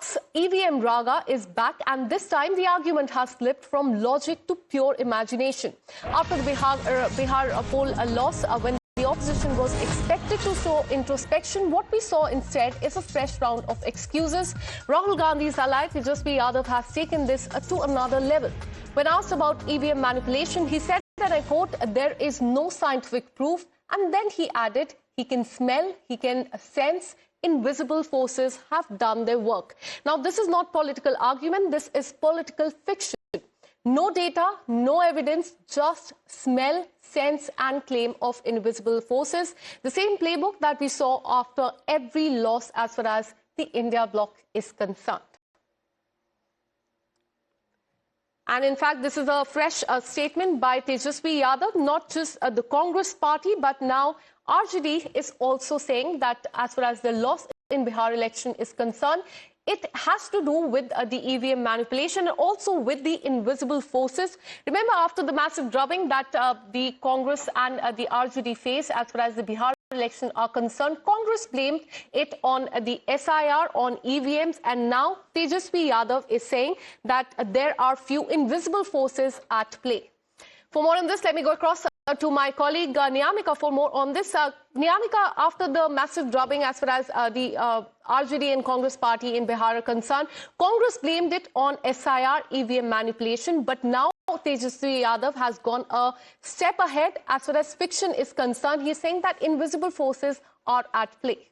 Block's EVM raga is back, and this time the argument has slipped from logic to pure imagination. After the Bihar poll loss, when the opposition was expected to show introspection, what we saw instead is a fresh round of excuses. Rahul Gandhi's ally Tejashwi Yadav has taken this to another level. When asked about EVM manipulation, he said that, I quote, "There is no scientific proof," and then he added, he can smell, he can sense, invisible forces have done their work. Now, this is not political argument, this is political fiction. No data, no evidence, just smell, sense and claim of invisible forces. The same playbook that we saw after every loss as far as the India bloc is concerned. And in fact, this is a fresh statement by Tejaswi Yadav, not just the Congress party, but now RJD is also saying that as far as the loss in Bihar election is concerned, it has to do with the EVM manipulation and also with the invisible forces. Remember, after the massive drubbing that the Congress and the RJD faced as far as the Bihar election are concerned, Congress blamed it on the SIR, on EVMs, and now Tejaswi Yadav is saying that there are few invisible forces at play. For more on this, let me go across to my colleague Niyamika for more on this. Niyamika, after the massive drubbing as far as the RJD and Congress party in Bihar are concerned, Congress blamed it on SIR EVM manipulation, but now Tejaswi Yadav has gone a step ahead as far as fiction is concerned. He's saying that invisible forces are at play.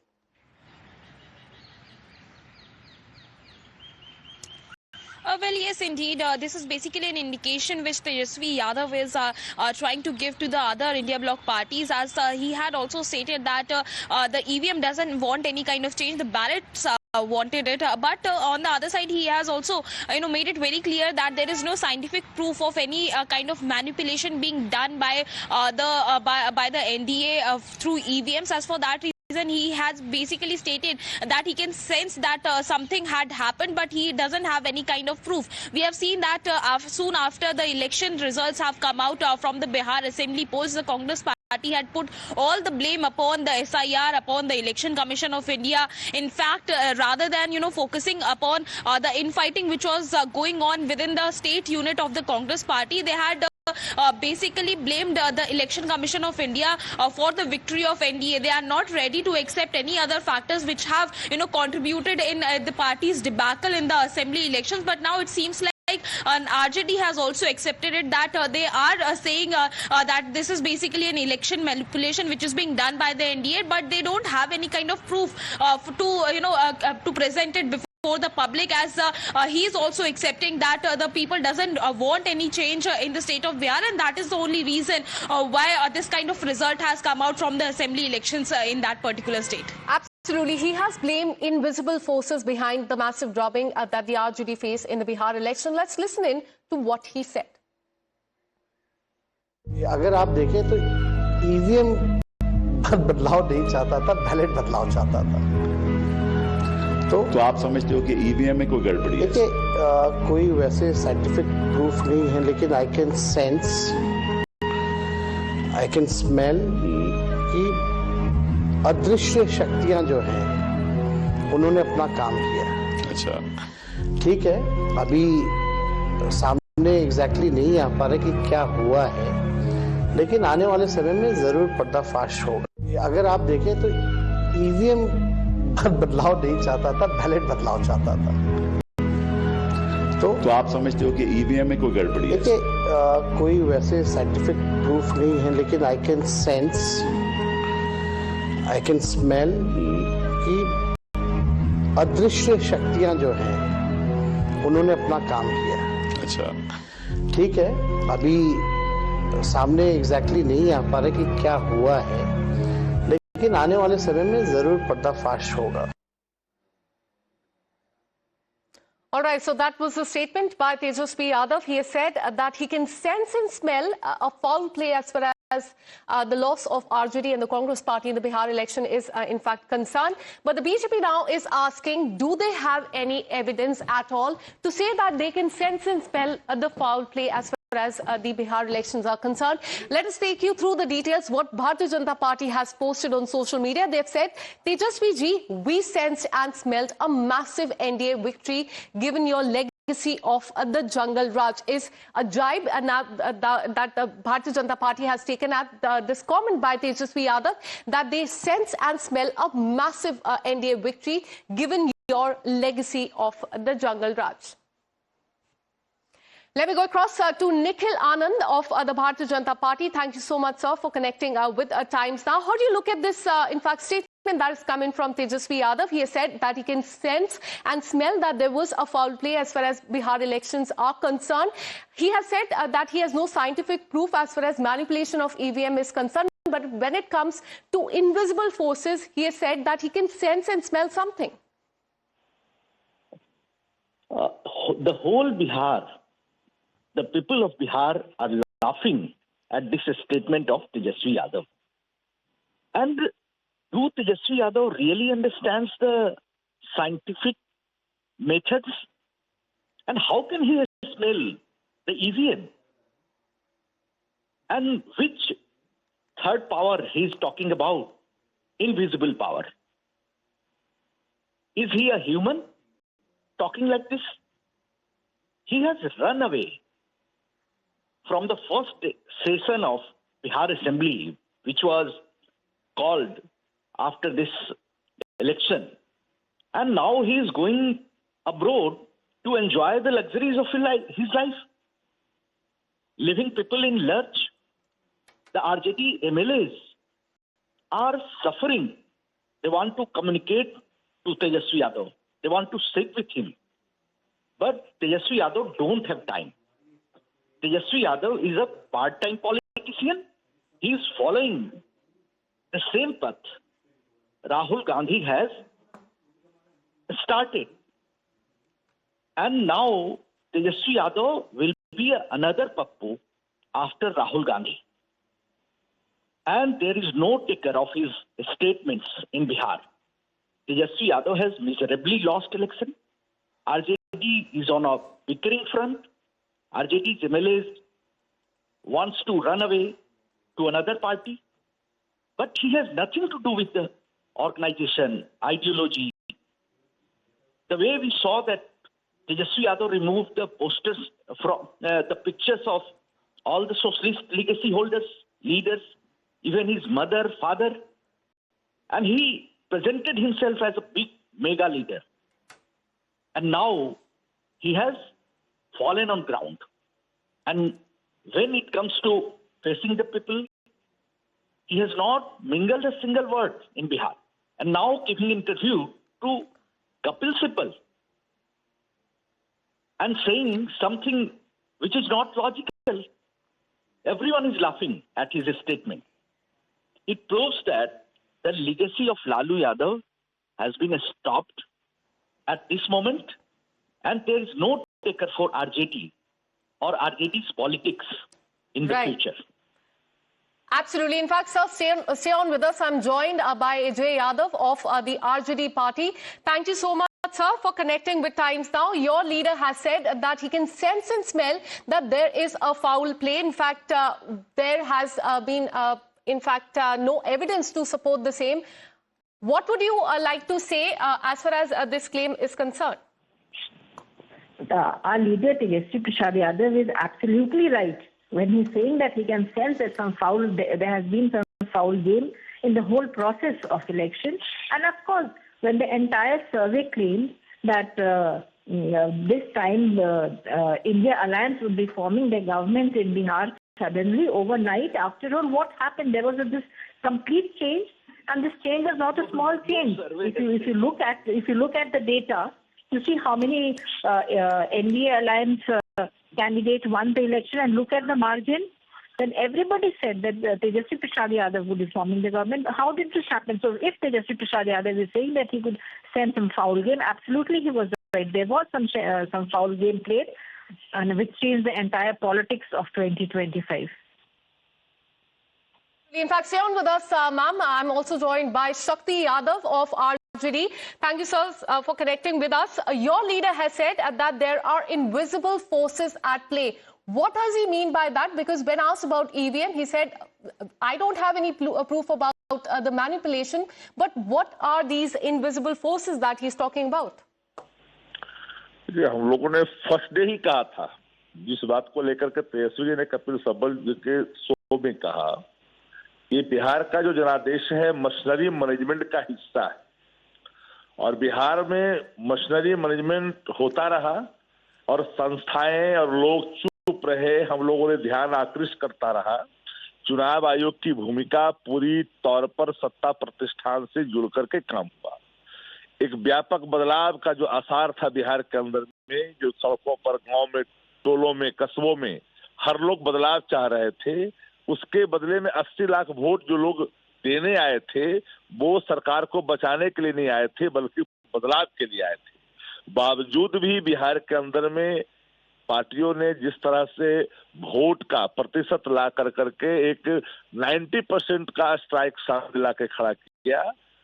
Well, yes, indeed. This is basically an indication which Tejaswi Yadav is trying to give to the other India bloc parties, as he had also stated that the EVM doesn't want any kind of change. The ballots wanted it, but on the other side, he has also, made it very clear that there is no scientific proof of any kind of manipulation being done by the NDA through EVMs. As for that reason, he has basically stated that he can sense that something had happened, but he doesn't have any kind of proof. We have seen that soon after the election results have come out from the Bihar assembly polls, the Congress party had put all the blame upon the SIR, upon the Election Commission of India. In fact, rather than focusing upon the infighting which was going on within the state unit of the Congress party, they had basically blamed the Election Commission of India for the victory of NDA. They are not ready to accept any other factors which have contributed in the party's debacle in the assembly elections. But now it seems like RJD has also accepted it, that they are saying that this is basically an election manipulation which is being done by the NDA, but they don't have any kind of proof to present it before the public, as he is also accepting that the people doesn't want any change in the state of Bihar, and that is the only reason why this kind of result has come out from the assembly elections in that particular state. Absolutely. He has blamed invisible forces behind the massive drubbing that the RJD faced in the Bihar election. Let's listen in to what he said. अगर आप देखें तो EVM बदलाव नहीं चाहता था, ballot बदलाव चाहता था। तो आप समझते हो कि ईवीएम में कोई गड़बड़ी है? देखिए, कोई वैसे साइंटिफिक प्रूफ नहीं है, लेकिन I can sense, I can smell कि अदृश्य शक्तियां जो हैं उन्होंने अपना काम किया। अच्छा, ठीक है, अभी सामने एग्जैक्टली नहीं आ पा रहा कि क्या हुआ है, लेकिन आने वाले समय में जरूर पर्दाफाश होगा। अगर आप देखें तो ईवीएम बदलाव नहीं चाहता था, बैलेट बदलाव चाहता था। तो आप समझते हो कि ईवीएम में कोई गड़बड़ी है? देखिए, कोई वैसे साइंटिफिक प्रूफ नहीं है, लेकिन I can sense, I can smell कि अदृश्य शक्तियां जो हैं उन्होंने अपना काम किया। अच्छा, ठीक है, अभी सामने एग्जैक्टली नहीं आ पा रहा कि क्या हुआ है, लेकिन आने वाले समय में जरूर पर्दाफाश होगा। All right, so that was a statement by Tejaswi Yadav. He has said that he can sense and smell a foul play as far as the loss of RJD and the Congress party in the Bihar election is in fact concerned. But the BJP now is asking, do they have any evidence at all to say that they can sense and smell the foul play as far far as the Bihar elections are concerned. Let us take you through the details. What Bharatiya Janata Party has posted on social media. They've said, Tejaswi ji, we sensed and smelled a massive NDA victory given your legacy of the jungle Raj. Is a jibe that the Bharatiya Janata Party has taken at this comment by Tejaswi Yadav that they sense and smell a massive NDA victory given your legacy of the jungle Raj. Let me go across to Nikhil Anand of the Bharatiya Janata Party. Thank you so much, sir, for connecting with Times Now. How do you look at this, in fact, statement that is coming from Tejaswi Yadav? He has said that he can sense and smell that there was a foul play as far as Bihar elections are concerned. He has said that he has no scientific proof as far as manipulation of EVM is concerned. But when it comes to invisible forces, he has said that he can sense and smell something. The whole Bihar, the people of Bihar are laughing at this statement of Tejaswi Yadav. And do Tejaswi Yadav really understands the scientific methods? And how can he smell the EVM? And which third power he is talking about? Invisible power. Is he a human talking like this? He has run away from the first session of Bihar Assembly, which was called after this election. And now he is going abroad to enjoy the luxuries of his life, leaving people in lurch. The RJD MLAs are suffering. They want to communicate to Tejaswi Yadav. They want to sit with him. But Tejaswi Yadav don't have time. Tejaswi Yadav is a part-time politician. He is following the same path Rahul Gandhi has started. And now Tejaswi Yadav will be another Pappu after Rahul Gandhi. And there is no taker of his statements in Bihar. Tejaswi Yadav has miserably lost election. RJD is on a bickering front. RJD's MLAs wants to run away to another party. But he has nothing to do with the organization, ideology. The way we saw that Tejaswi Yadav removed the posters from the pictures of all the socialist legacy holders, leaders, even his mother, father, and he presented himself as a big mega leader. And now he has fallen on ground. And when it comes to facing the people, he has not mingled a single word in Bihar. And now giving interview to Kapil Sibal and saying something which is not logical. Everyone is laughing at his statement. It proves that the legacy of Lalu Yadav has been stopped at this moment, and there is no taker for RJD or RJD's politics in the future. Absolutely. In fact, sir, stay on with us. I'm joined by Ajay Yadav of the RJD party. Thank you so much, sir, for connecting with Times Now. Your leader has said that he can sense and smell that there is a foul play. In fact, there has been, no evidence to support the same. What would you like to say as far as this claim is concerned? Our leader, Tejaswi Yadav, is absolutely right when he's saying that he can sense that there has been some foul game in the whole process of election. And of course, when the entire survey claims that this time the India Alliance would be forming their government in Bihar suddenly overnight, after all, what happened? There was this complete change, and this change was not a small change. If you look at the data, you see how many NDA Alliance candidates won the election, and look at the margin. Then everybody said that Tejaswi Yadav would be forming the government. How did this happen? So if Tejaswi Yadav is saying that he could send some foul game, absolutely he was right. There was some foul game played, and which changed the entire politics of 2025. In fact, stay on with us, ma'am. I'm also joined by Shakti Yadav of RJD. Thank you, sir, for connecting with us. Your leader has said that there are invisible forces at play. What does he mean by that? Because when asked about EVM, he said, I don't have any proof about the manipulation, but what are these invisible forces that he's talking about? हम लोगों ने first day ही कहा था, जिस बात को लेकर के तेजस्वी जी ने कपिल सिब्बल जी के शो में कहा, ये बिहार का जो जनादेश है मशीनरी मैनेजमेंट का हिस्सा है और बिहार में मशीनरी मैनेजमेंट होता रहा और संस्थाएं और लोग चुप रहे, हम लोगों ने ध्यान आकृष्ट करता रहा। चुनाव आयोग की भूमिका पूरी तौर पर सत्ता प्रतिष्ठान से जुड़ करके काम हुआ। एक व्यापक बदलाव का जो आसार था बिहार के अंदर में, जो सड़कों पर, गांव में, टोलों में, कस्बों में हर लोग बदलाव चाह रहे थे, उसके बदले में 80 लाख वोट जो लोग देने आए थे वो सरकार को बचाने के लिए नहीं आए थे बल्कि बदलाव के लिए आए थे। बावजूद भी बिहार के अंदर में पार्टियों ने जिस तरह से वोट का प्रतिशत ला करके एक 90% का स्ट्राइक सामने ला के खड़ा किया,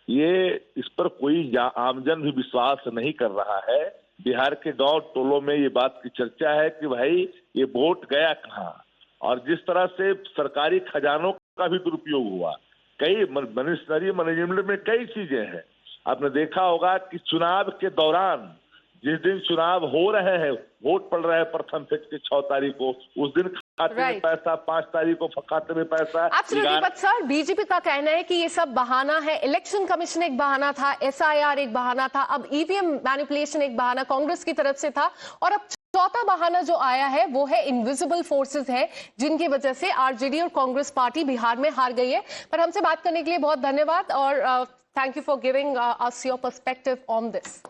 ये इस पर कोई आमजन भी विश्वास नहीं कर रहा है। बिहार के गांव टोलों में ये बात की चर्चा है कि भाई ये वोट गया कहाँ, और जिस तरह से सरकारी खजानों का भी दुरुपयोग हुआ, कई मशीनरी मैनेजमेंट में कई चीजें हैं। आपने देखा होगा कि चुनाव के दौरान जिस दिन चुनाव हो रहे हैं, वोट पड़ रहा है प्रथम फेज के 6 तारीख को, उस दिन खाते में पैसा, 5 तारीख को खाते में पैसा। एब्सोल्युटली, बट सर बीजेपी का कहना है कि ये सब बहाना है। इलेक्शन कमीशन एक बहाना था, SIR एक बहाना था, अब EVM मैनिपुलेशन एक बहाना कांग्रेस की तरफ से था, और अब चौथा बहाना जो आया है वो है इनविजिबल फोर्सेस है, जिनकी वजह से RJD और कांग्रेस पार्टी बिहार में हार गई है। पर हमसे बात करने के लिए बहुत धन्यवाद और thank you for giving us your perspective on this.